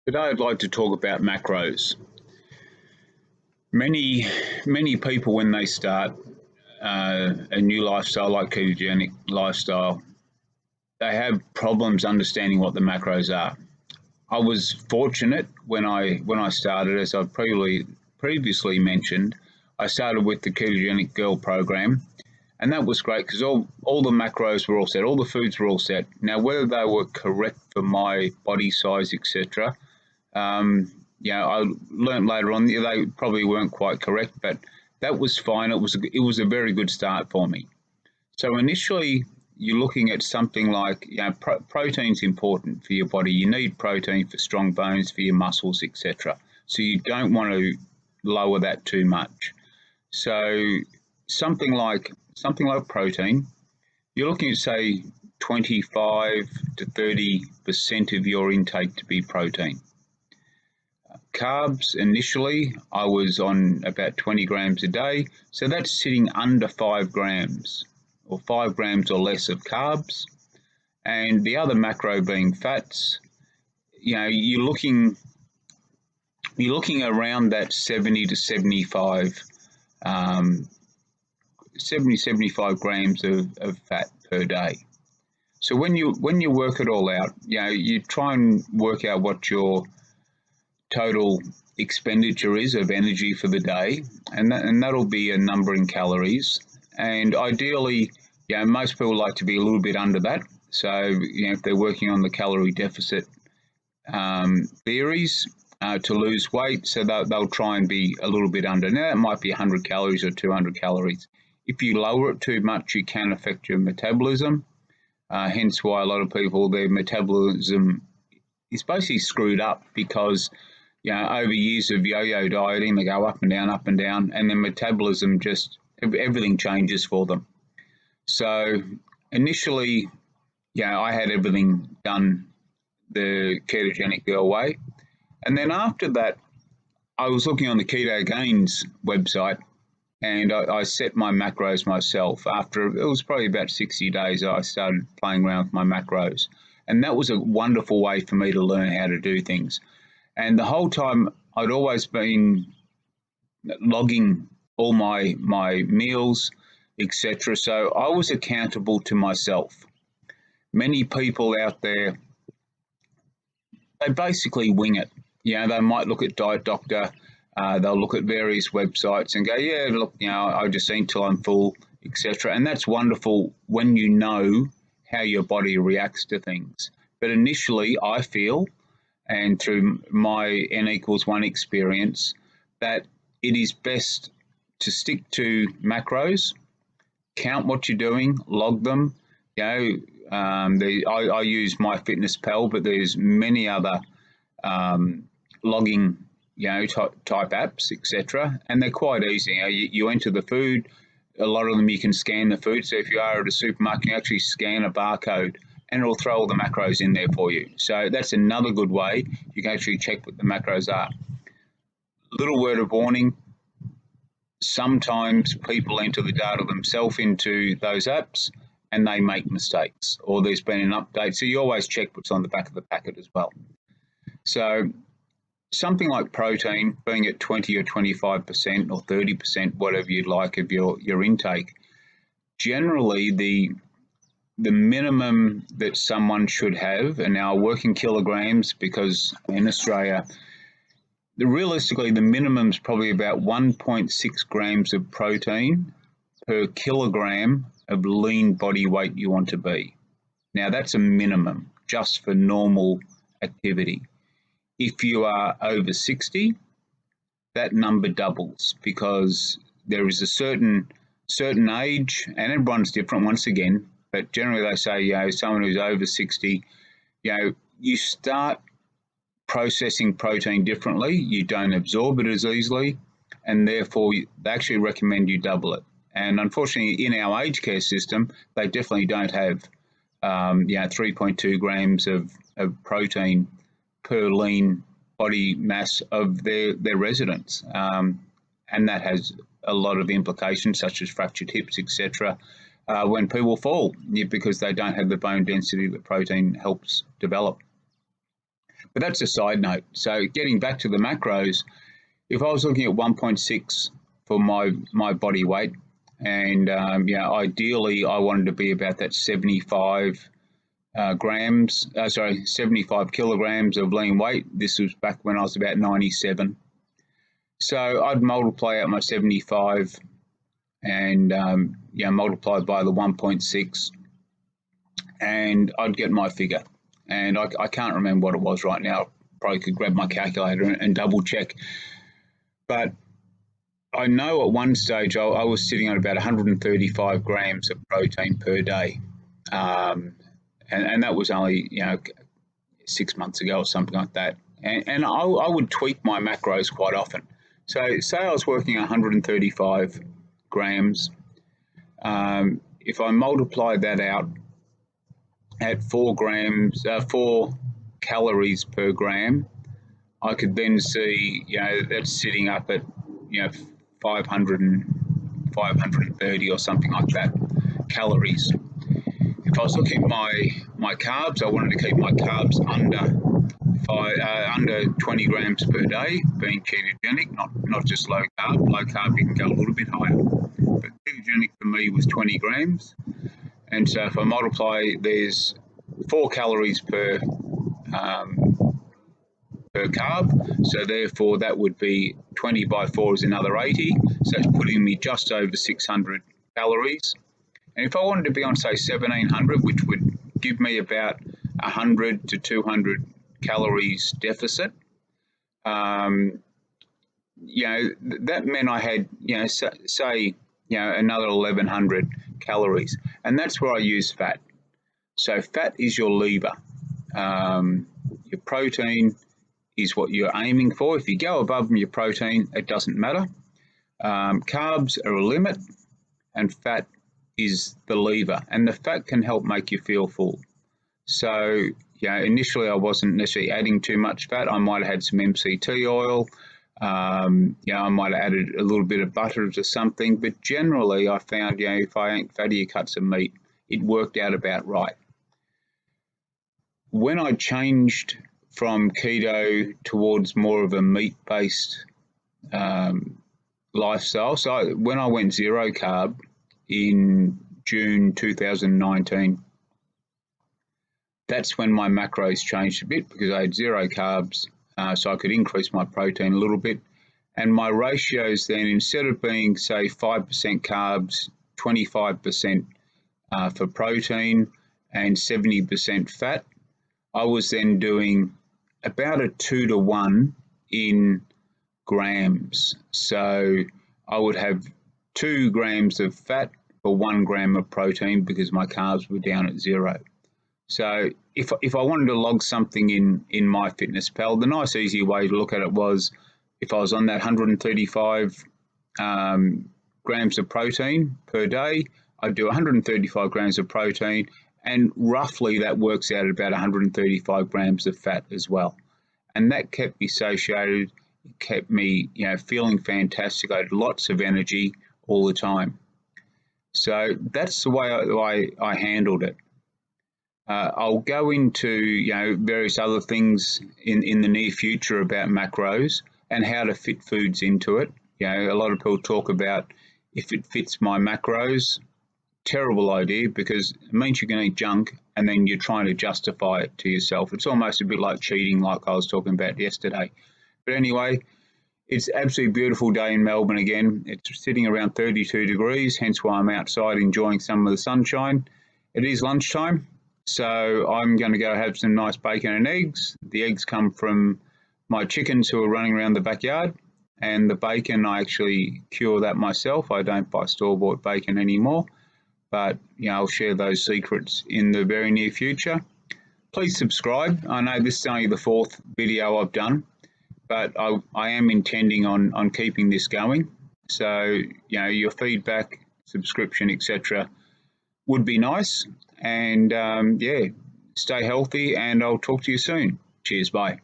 Today I'd like to talk about macros. Many, many people when they start a new lifestyle like ketogenic lifestyle, they have problems understanding what the macros are. I was fortunate when I started, as I've previously mentioned, I started with the ketogenic girl program, and that was great because all the macros were all set, all the foods were all set. Now whether they were correct for my body size, etc. I learned later on they probably weren't quite correct, but that was fine. It was a very good start for me. So initially, you're looking at something like protein's important for your body. You need protein for strong bones, for your muscles, etc. So you don't want to lower that too much. So something like protein, you're looking at say 25 to 30% of your intake to be protein. Carbs, initially, I was on about 20 grams a day. So that's sitting under 5 grams or 5 grams or less of carbs. And the other macro being fats, you're looking around that 70 to 75 grams of fat per day. So when you work it all out, you try and work out what your total expenditure is of energy for the day, and that'll be a number in calories. And ideally, most people like to be a little bit under that. So, if they're working on the calorie deficit theories to lose weight, so they'll try and be a little bit under. Now, it might be 100 calories or 200 calories. If you lower it too much, you can affect your metabolism. Hence why a lot of people, their metabolism is basically screwed up because over years of yo-yo dieting, they go up and down, and their metabolism just, everything changes for them. So initially, I had everything done the ketogenic girl way. And then after that, I was looking on the Keto Gains website, and I set my macros myself. After, it was probably about 60 days, I started playing around with my macros. And that was a wonderful way for me to learn how to do things. And the whole time I'd always been logging all my meals, etc. So I was accountable to myself. Many people out there, they basically wing it. They might look at Diet Doctor, they'll look at various websites and go, yeah, look, I just eat till I'm full, etc. And that's wonderful when you know how your body reacts to things. But initially, I feel, and through my N=1 experience, that it is best to stick to macros, count what you're doing, log them. I use MyFitnessPal, but there's many other logging type apps, etc. And they're quite easy. You enter the food. A lot of them you can scan the food. So if you are at a supermarket, you actually scan a barcode, and it'll throw all the macros in there for you. So that's another good way you can actually check what the macros are. Little word of warning, sometimes people enter the data themselves into those apps and they make mistakes, or there's been an update. So you always check what's on the back of the packet as well. So something like protein being at 20 or 25% or 30%, whatever you'd like of your intake, generally the minimum that someone should have, and now I work in kilograms because in Australia, realistically, the minimum is probably about 1.6 grams of protein per kilogram of lean body weight you want to be. Now, that's a minimum just for normal activity. If you are over 60, that number doubles because there is a certain age, and everyone's different once again, but generally they say, someone who's over 60, you start processing protein differently, you don't absorb it as easily, and therefore they actually recommend you double it. And unfortunately, in our aged care system, they definitely don't have 3.2 grams of protein per lean body mass of their residents. And that has a lot of implications, such as fractured hips, etc., when people fall because they don't have the bone density that protein helps develop. But that's a side note. So getting back to the macros, if I was looking at 1.6 for my body weight, and ideally I wanted to be about that 75 75 kilograms of lean weight. This was back when I was about 97. So I'd multiply out my 75 and multiply by the 1.6, and I'd get my figure. And I can't remember what it was right now. Probably could grab my calculator and double check. But I know at one stage I was sitting on about 135 grams of protein per day. And that was only, 6 months ago or something like that. And I would tweak my macros quite often. So say I was working 135 grams. If I multiply that out at 4 calories per gram, I could then see, that's sitting up at, 530 or something like that calories. If I was looking at my carbs, I wanted to keep my carbs under 20 grams per day, being ketogenic, not just low carb. Low carb, you can go a little bit higher. But ketogenic for me was 20 grams. And so if I multiply, there's 4 calories per carb. So therefore, that would be 20 by 4 is another 80. So it's putting me just over 600 calories. And if I wanted to be on, say, 1700, which would give me about 100 to 200 calories deficit, that meant I had, say, another 1100 calories. And that's where I use fat. So fat is your lever. Your protein is what you're aiming for. If you go above your protein, it doesn't matter. Carbs are a limit, and fat is the lever, and the fat can help make you feel full. So, initially I wasn't necessarily adding too much fat. I might have had some MCT oil. I might have added a little bit of butter to something, but generally I found, if I ate fattier cuts of meat, it worked out about right. When I changed from keto towards more of a meat-based lifestyle, so when I went zero carb in June 2019, that's when my macros changed a bit, because I had zero carbs, so I could increase my protein a little bit. And my ratios then, instead of being, say, 5% carbs, 25% for protein and 70% fat, I was then doing about a 2-to-1 in grams. So I would have 2 grams of fat for 1 gram of protein, because my carbs were down at 0. So if I wanted to log something in MyFitnessPal, the nice easy way to look at it was, if I was on that 135 grams of protein per day, I'd do 135 grams of protein, and roughly that works out at about 135 grams of fat as well. And that kept me satiated, kept me feeling fantastic. I had lots of energy all the time. So that's the way I handled it. I'll go into various other things in the near future about macros and how to fit foods into it. A lot of people talk about if it fits my macros. Terrible idea, because it means you can eat junk and then you're trying to justify it to yourself. It's almost a bit like cheating, like I was talking about yesterday. But anyway, it's an absolutely beautiful day in Melbourne again. It's sitting around 32 degrees, hence why I'm outside enjoying some of the sunshine. It is lunchtime, so I'm going to go have some nice bacon and eggs. The eggs come from my chickens who are running around the backyard, and the bacon, I actually cure that myself. I don't buy store-bought bacon anymore. But I'll share those secrets in the very near future. Please subscribe. I know this is only the 4th video I've done, but I am intending on keeping this going. So your feedback, subscription, etc., would be nice. And stay healthy, and I'll talk to you soon. Cheers, bye.